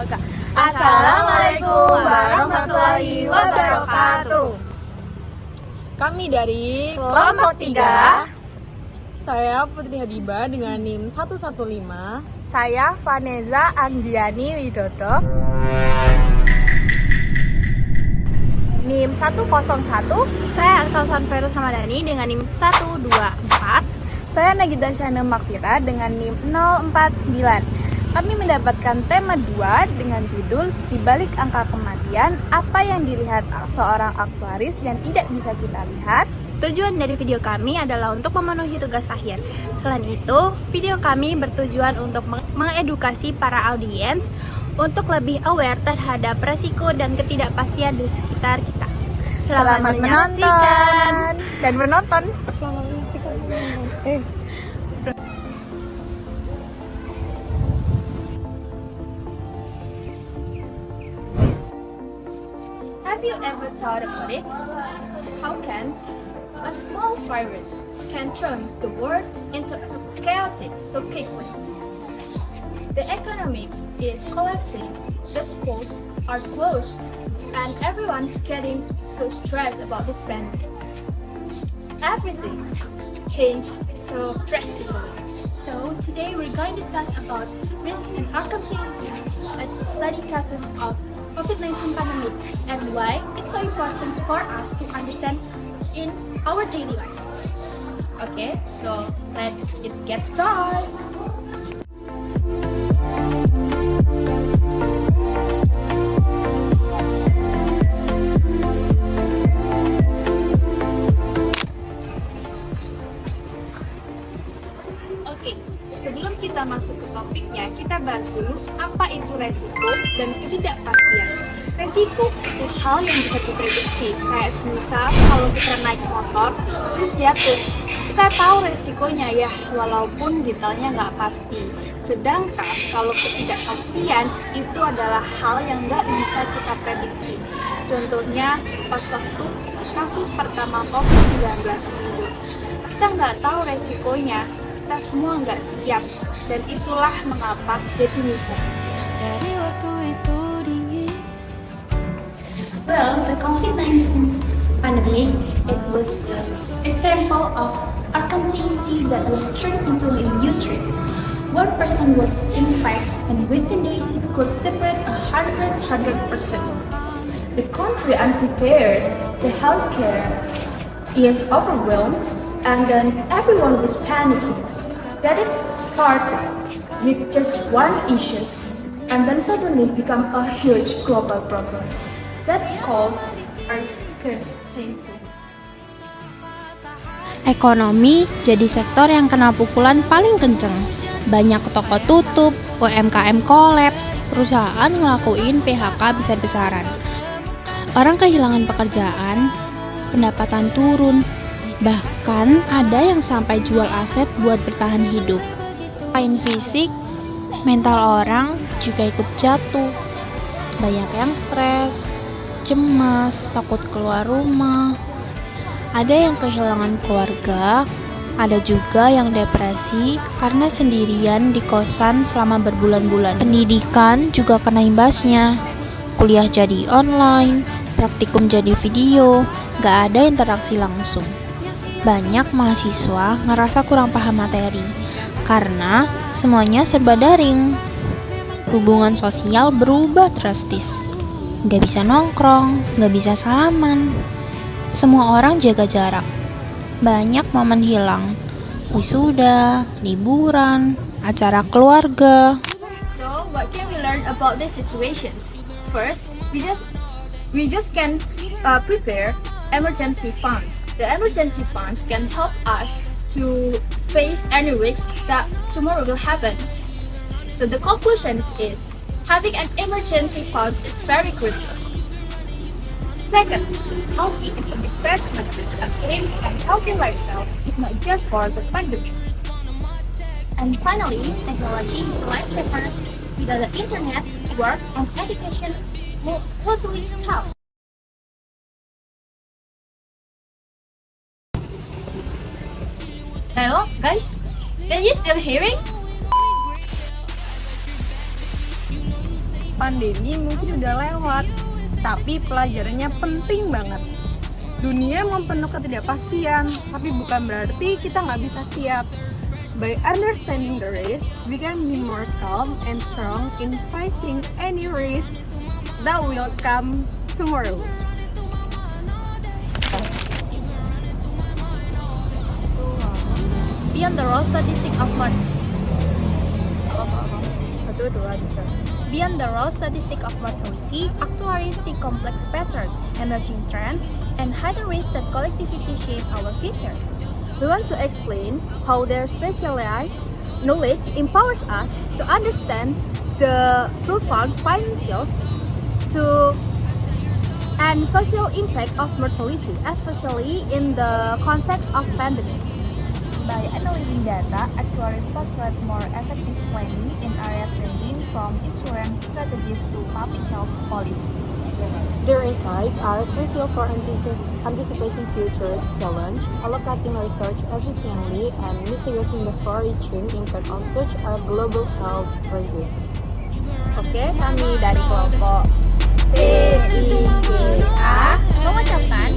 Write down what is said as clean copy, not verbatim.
Lembaga. Assalamualaikum warahmatullahi wabarakatuh. Kami dari Kelompok 3. Saya Putri Habibah dengan NIM 115. Saya Vanessa Anggiani Widodo. NIM 101. Saya Aksalsan Ferus Ramadhani dengan NIM 124. Saya Nagita Syahna Makfira dengan NIM 049. Kami mendapatkan tema 2 dengan judul Di balik angka kematian, apa yang dilihat seorang aktuaris yang tidak bisa kita lihat. Tujuan dari video kami adalah untuk memenuhi tugas akhir. Selain itu, video kami bertujuan untuk mengedukasi para audiens untuk lebih aware terhadap resiko dan ketidakpastian di sekitar kita. Selamat menyaksikan dan menonton. Have you ever thought about it? How can a small virus can turn the world into chaotic so quickly? The economics is collapsing, the schools are closed, and everyone's getting so stressed about this pandemic. Everything changed so drastically. So today we're going to discuss about risk and urgency study cases of COVID-19 pandemic and why it's so important for us to understand in our daily life. Okay, so let's get started. Oke, sebelum kita masuk ke topiknya, kita bahas dulu apa itu resiko dan ketidakpastian. Resiko itu hal yang bisa diprediksi, kayak misal kalau kita naik motor terus jatuh, kita tahu resikonya ya, walaupun detailnya nggak pasti. Sedangkan kalau ketidakpastian itu adalah hal yang nggak bisa kita prediksi. Contohnya pas waktu kasus pertama COVID-19 muncul, kita nggak tahu resikonya, kita semua nggak siap, dan itulah mengapa jadi misteri. Dari waktu itu dingin. Well, the COVID-19 pandemic, it was an example of urgency that was turned into a useless. One person was infected, and within days it could spread 100%. The country unprepared, the healthcare is overwhelmed, and then everyone was panicking. That it started with just one issue, and then suddenly become a huge global problem. That's called uncertainty. Ekonomi jadi sektor yang kena pukulan paling kenceng. Banyak toko tutup, UMKM kolaps, perusahaan ngelakuin PHK besar-besaran. Orang kehilangan pekerjaan, pendapatan turun, bahkan ada yang sampai jual aset buat bertahan hidup. Selain fisik, mental orang juga ikut jatuh. Banyak yang stres, cemas, takut keluar rumah. Ada yang kehilangan keluarga, ada juga yang depresi karena sendirian di kosan selama berbulan-bulan. Pendidikan juga kena imbasnya. Kuliah jadi online, praktikum jadi video, gak ada interaksi langsung. Banyak mahasiswa ngerasa kurang paham materi karena semuanya serba daring. Hubungan sosial berubah drastis. Gak bisa nongkrong, gak bisa salaman. Semua orang jaga jarak. Banyak momen hilang. Wisuda, liburan, acara keluarga. So, what can we learn about these situations? First, we just can prepare emergency funds. The emergency funds can help us to face any risks that tomorrow will happen. So the conclusion is having an emergency fund is very crucial. Second, healthy is an investment. A clean and healthy lifestyle is not just for the pandemic. And finally, technology is a lifesaver. Without the internet, work and education will totally stop. Hello, guys? Can you still hearing? Pandemi mungkin udah lewat, tapi pelajarannya penting banget. Dunia memang penuh ketidakpastian, tapi bukan berarti kita nggak bisa siap. By understanding the risk, we can be more calm and strong in facing any risk that will come tomorrow. Beyond the raw statistic of Beyond the raw statistic of mortality, actuaries see complex patterns, emerging trends, and hidden risks that collectively shape our future. We want to explain how their specialized knowledge empowers us to understand the profound financial and social impact of mortality, especially in the context of pandemic. By analyzing data, actuaries foster more effective planning in areas ranging from insurance strategies to public health policy. Their insights are crucial for anticipating future challenges, allocating research efficiently, and mitigating the far-reaching impact of such a global health crisis. Oke, kami dari kelompok TIGA mengucapkan